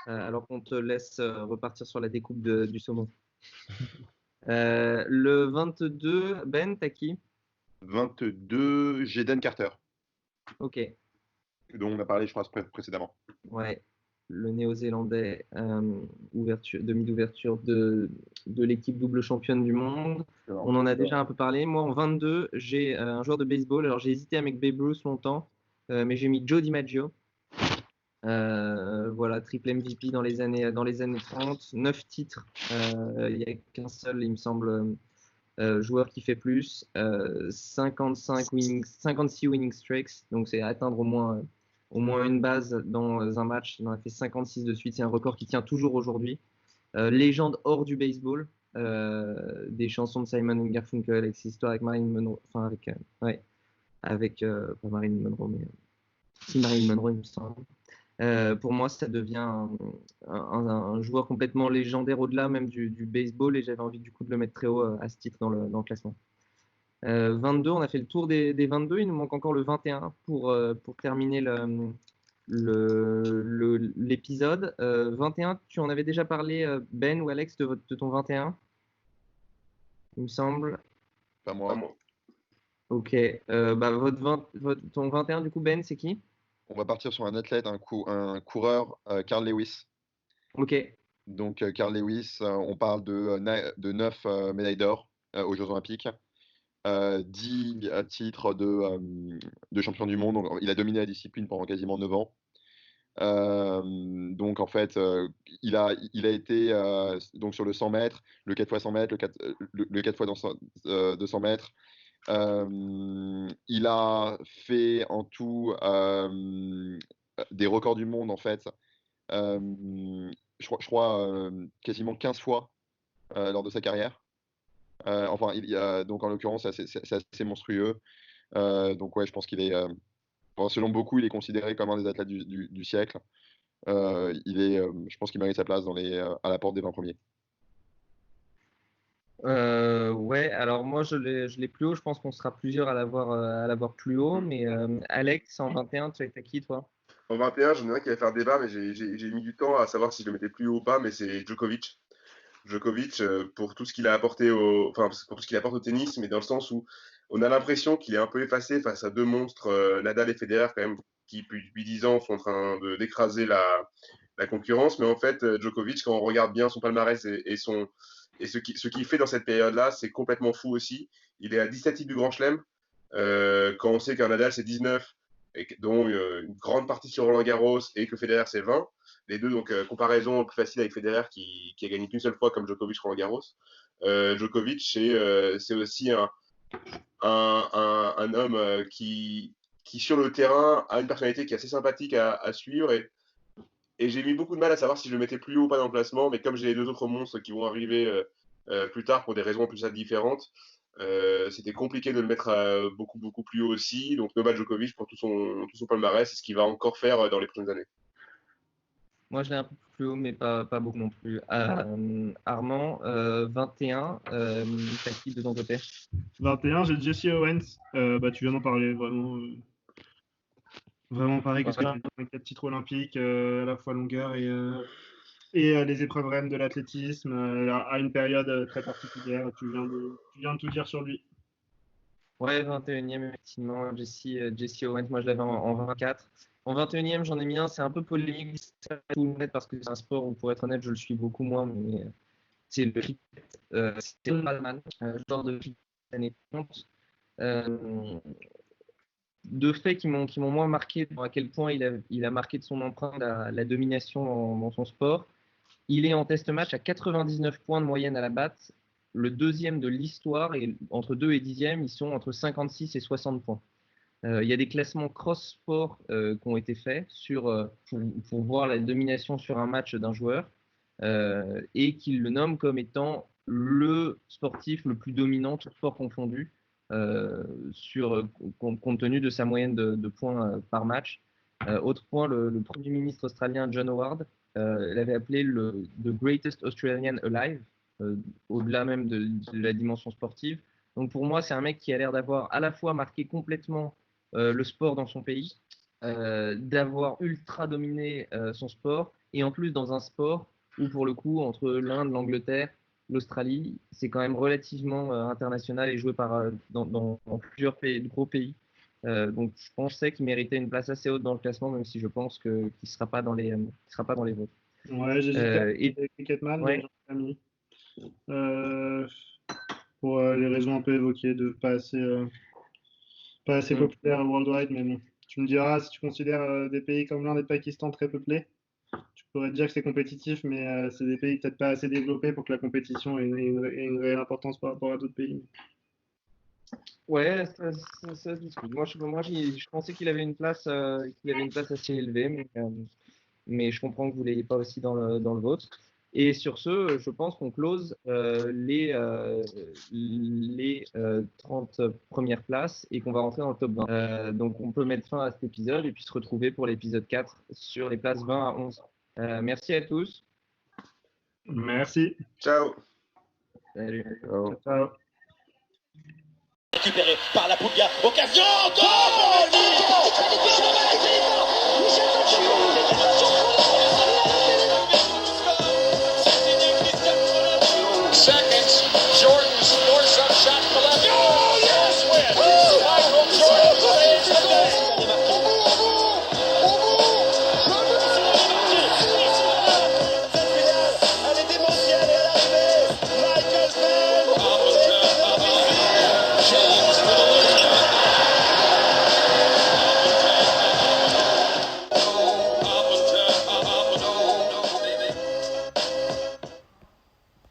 Alors qu'on te laisse repartir sur la découpe du saumon. Le 22, Ben, t'as qui? 22, Jayden Carter, Ok, dont on a parlé, je crois, précédemment. ouais. Le néo-zélandais, demi d'ouverture de l'équipe double championne du monde. On en a déjà un peu parlé. Moi, en 22, j'ai un joueur de baseball. Alors, j'ai hésité avec Babe Ruth longtemps, mais j'ai mis Joe DiMaggio. Voilà, triple MVP dans les années 30, 9 titres. Il n'y a qu'un seul, il me semble, joueur qui fait plus. 56 winning streaks, donc c'est atteindre au moins une base dans un match. Il en a fait 56 de suite. C'est un record qui tient toujours aujourd'hui. Légende hors du baseball. Des chansons de Simon Garfunkel avec ses histoires avec Marilyn Monroe. Enfin, avec pas Marilyn Monroe, mais si Marilyn Monroe, il me semble. Pour moi, ça devient un joueur complètement légendaire au-delà même du baseball et j'avais envie du coup de le mettre très haut à ce titre dans le classement. 22, on a fait le tour des 22, il nous manque encore le 21 pour terminer l'épisode. 21, tu en avais déjà parlé, Ben ou Alex, de ton 21, il me semble. Pas moi. Ok, ton 21 du coup, Ben, c'est qui? On va partir sur un athlète, un coureur, Carl Lewis. Ok. Donc, Carl Lewis, on parle de 9 médailles d'or aux Jeux Olympiques, 10 titres de champion du monde. Donc, il a dominé la discipline pendant quasiment 9 ans. Donc, en fait, il a été donc sur le 100 mètres, le 4 x 100 mètres, le 4 x 200 mètres. Il a fait en tout des records du monde en fait, je crois quasiment 15 fois lors de sa carrière. Enfin, donc en l'occurrence, c'est assez monstrueux. Donc ouais, je pense qu'il est, selon beaucoup, il est considéré comme un des athlètes du siècle. Je pense qu'il mérite sa place à la porte des 20 premiers. Ouais, alors moi je l'ai plus haut, je pense qu'on sera plusieurs à l'avoir plus haut, mais Alex en 21, tu as qui toi? En 21, j'en ai un qui va faire débat, mais j'ai mis du temps à savoir si je le mettais plus haut ou pas, mais c'est Djokovic. Djokovic, pour tout ce qu'il a apporté enfin, pour tout ce qu'il apporte au tennis, mais dans le sens où on a l'impression qu'il est un peu effacé face à deux monstres, Nadal et Federer, quand même, qui depuis 10 ans sont en train d'écraser la concurrence. Mais en fait, Djokovic, quand on regarde bien son palmarès et ce qu'il fait dans cette période-là, c'est complètement fou aussi. Il est à 17 titres du Grand Chelem, quand on sait qu'un Nadal, c'est 19, dont une grande partie sur Roland Garros, et que Federer, c'est 20. Les deux, donc comparaison plus facile avec Federer qui a gagné qu'une seule fois comme Djokovic Roland Garros. Djokovic, c'est aussi un homme qui sur le terrain a une personnalité qui est assez sympathique à suivre, et j'ai mis beaucoup de mal à savoir si je le mettais plus haut ou pas dans le classement, mais comme j'ai les deux autres monstres qui vont arriver plus tard pour des raisons plus différentes, c'était compliqué de le mettre beaucoup beaucoup plus haut aussi. Donc Novak Djokovic pour tout son palmarès, c'est ce qu'il va encore faire dans les prochaines années. Moi je l'ai un peu plus haut, mais pas beaucoup non plus. Armand, 21, t'as qui de ton côté? 21, j'ai Jesse Owens. Tu viens d'en parler, vraiment pareil que ce que tu as dit, 4 titres olympiques, à la fois longueur et les épreuves REM de l'athlétisme, à une période très particulière. Tu viens de tout dire sur lui. Ouais, 21e, effectivement, Jesse Owens, moi je l'avais en 24. En 21e, j'en ai mis un, c'est un peu polémique, parce que c'est un sport où, pour être honnête, je le suis beaucoup moins, mais c'est le cricket. C'est Malman, un genre de cricket des années 30. Deux faits qui m'ont moins marqué, à quel point il a marqué de son empreinte la domination dans son sport. Il est en test match à 99 points de moyenne à la batte, le deuxième de l'histoire, et entre 2 et 10e, ils sont entre 56 et 60 points. Il y a des classements cross-sport qui ont été faits pour voir la domination sur un match d'un joueur, et qu'ils le nomment comme étant le sportif le plus dominant, tout sport confondu, compte tenu de sa moyenne de points par match. Autre point, le Premier ministre australien John Howard l'avait appelé The Greatest Australian Alive, au-delà même de la dimension sportive. Donc pour moi, c'est un mec qui a l'air d'avoir à la fois marqué complètement le sport dans son pays, d'avoir ultra dominé son sport, et en plus dans un sport où, pour le coup, entre l'Inde, l'Angleterre, l'Australie, c'est quand même relativement international et joué dans plusieurs gros pays. Donc je pensais qu'il méritait une place assez haute dans le classement, même si je pense qu'il ne sera pas dans les votes. Ouais, j'hésitais et Cricketman, ouais. mais j'en ai mis. Pour les raisons un peu évoquées, de pas assez populaire worldwide, mais bon. Tu me diras, si tu considères des pays comme l'Inde et le Pakistan très peuplés, tu pourrais dire que c'est compétitif, mais c'est des pays peut-être pas assez développés pour que la compétition ait une réelle importance par rapport à d'autres pays. Ouais, ça se discute. Moi, je pensais qu'il avait une place assez élevée, mais je comprends que vous ne l'ayez pas aussi dans le vôtre. Et sur ce, je pense qu'on close les 30 premières places et qu'on va rentrer dans le top 20. Donc, on peut mettre fin à cet épisode et puis se retrouver pour l'épisode 4 sur les places 20 à 11. Merci à tous. Merci. Ciao. Salut. Ciao. Récupéré par la Puglia. Occasion. Seconds, Jordan's north-side shot, left.